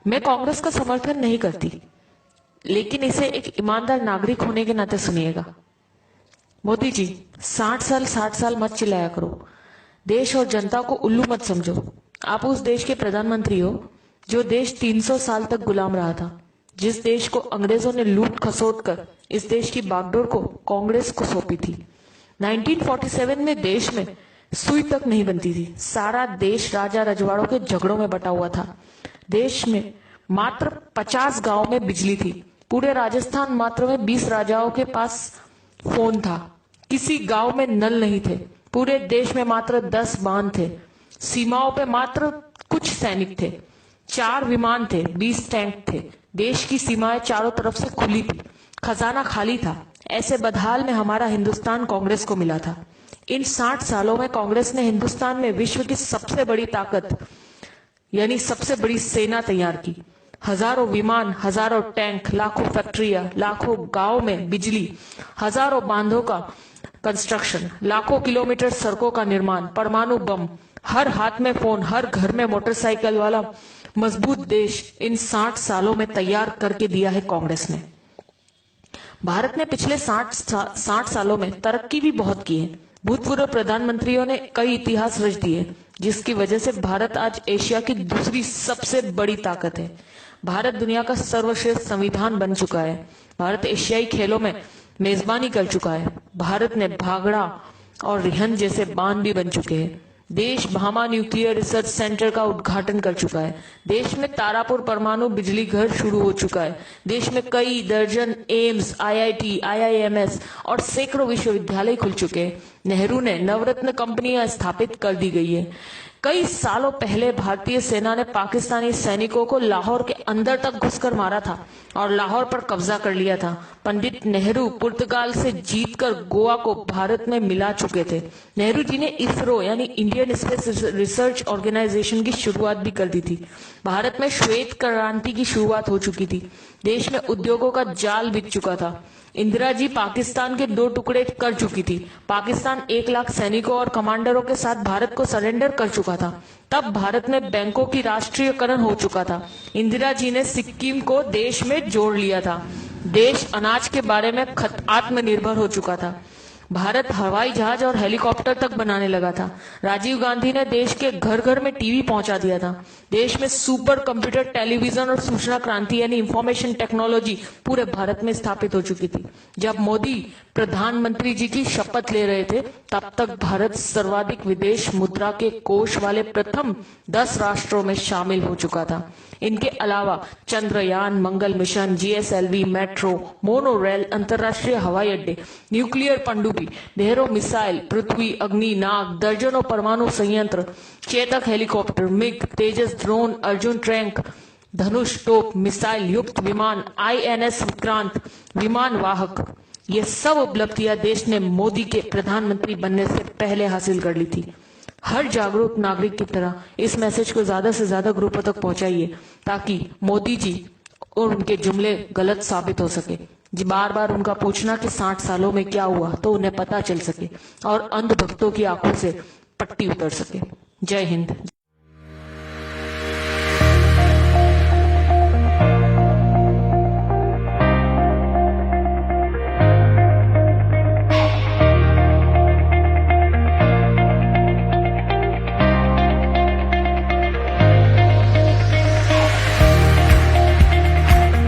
मैं कांग्रेस का समर्थन नहीं करती, लेकिन इसे एक ईमानदार नागरिक होने के नाते सुनिएगा। मोदी जी, 60 साल मत चिल्लाया करो। देश और जनता को उल्लू मत समझो। आप उस देश के प्रधानमंत्री हो जो देश 300 साल तक गुलाम रहा था, जिस देश को अंग्रेजों ने लूट खसोट कर इस देश की बागडोर को कांग्रेस को सौंपी थी। 1947 में देश में सुई तक नहीं बनती थी। सारा देश राजा रजवाड़ों के झगड़ों में बटा हुआ था। देश में मात्र 50 गांव में बिजली थी। पूरे राजस्थान मात्र में 20 राजाओं के पास फोन था। किसी गांव में नल नहीं थे। पूरे देश में मात्र 10 बांध थे। सीमाओं पे मात्र कुछ सैनिक थे। 4 विमान थे, 20 टैंक थे। देश की सीमाएं चारों तरफ से खुली थी। खजाना खाली था। ऐसे बदहाल में हमारा हिंदुस्तान कांग्रेस को मिला था। इन 60 सालों में कांग्रेस ने हिंदुस्तान में विश्व की सबसे बड़ी ताकत यानी सबसे बड़ी सेना तैयार की। हजारों विमान, हजारों टैंक, लाखों फैक्ट्रियां, लाखों गांव में बिजली, हजारों बांधों का कंस्ट्रक्शन, लाखों किलोमीटर सड़कों का निर्माण, परमाणु बम, हर हाथ में फोन, हर घर में मोटरसाइकिल वाला मजबूत देश इन 60 सालों में तैयार करके दिया है कांग्रेस ने। भारत ने पिछले 60 सालों में तरक्की भी बहुत की है। भूतपूर्व प्रधानमंत्रियों ने कई इतिहास रच दिए, जिसकी वजह से भारत आज एशिया की दूसरी सबसे बड़ी ताकत है। भारत दुनिया का सर्वश्रेष्ठ संविधान बन चुका है। भारत एशियाई खेलों में मेजबानी कर चुका है। भारत ने भागड़ा और रिहंद जैसे बांध भी बन चुके हैं। देश भामा न्यूक्लियर रिसर्च सेंटर का उद्घाटन कर चुका है। देश में तारापुर परमाणु बिजली घर शुरू हो चुका है। देश में कई दर्जन एम्स, आईआईटी, आईआईएमएस और सैकड़ों विश्वविद्यालय खुल चुके हैं। नेहरू ने नवरत्न कंपनियां स्थापित कर दी गई है। कई सालों पहले भारतीय सेना ने पाकिस्तानी सैनिकों को लाहौर के अंदर तक घुसकर मारा था और लाहौर पर कब्जा कर लिया था। पंडित नेहरू पुर्तगाल से जीतकर गोवा को भारत में मिला चुके थे। नेहरू जी ने इसरो यानी इंडियन स्पेस रिसर्च ऑर्गेनाइजेशन की शुरुआत भी कर दी थी। भारत में श्वेत क्रांति की शुरुआत हो चुकी थी। देश में उद्योगों का जाल बिक चुका था। इंदिरा जी पाकिस्तान के 2 टुकड़े कर चुकी थी। पाकिस्तान 1 लाख सैनिकों और कमांडरों के साथ भारत को सरेंडर कर चुका था। तब भारत में बैंकों की राष्ट्रीयकरण हो चुका था। इंदिरा जी ने सिक्किम को देश में जोड़ लिया था। देश अनाज के बारे में आत्मनिर्भर हो चुका था। भारत हवाई जहाज और हेलीकॉप्टर तक बनाने लगा था। राजीव गांधी ने देश के घर घर में टीवी पहुंचा दिया था। देश में सुपर कंप्यूटर, टेलीविजन और सूचना क्रांति यानी इंफॉर्मेशन टेक्नोलॉजी पूरे भारत में स्थापित हो चुकी थी। जब मोदी प्रधानमंत्री जी की शपथ ले रहे थे, तब तक भारत सर्वाधिक विदेश मुद्रा के कोष वाले प्रथम 10 राष्ट्रों में शामिल हो चुका था। इनके अलावा Chandrayaan, Mangal mission, GSLV, metro, monorail, अंतरराष्ट्रीय हवाई अड्डे, न्यूक्लियर पनडुब्बी, ढेरों मिसाइल, पृथ्वी, अग्नि, नाग, दर्जनों परमाणु संयंत्र, चेतक हेलीकॉप्टर, मिग, तेजस ड्रोन, अर्जुन टैंक, धनुष तोप, मिसाइल युक्त विमान, आईएनएस विक्रांत, विमान वाहक, ये सब उपलब्धियां देश ने मोदी के प्रधानमंत्री बनने से पहले हासिल कर ली थी। हर जागरूक नागरिक की तरह इस मैसेज को ज्यादा से ज्यादा ग्रुपों तक पहुंचाइए, ताकि मोदी जी और उनके जुमले गलत साबित हो सके। जी बार बार उनका पूछना कि 60 सालों में क्या हुआ, तो उन्हें पता चल सके और अंधभक्तों की आंखों से पट्टी उतर सके। जय हिंद।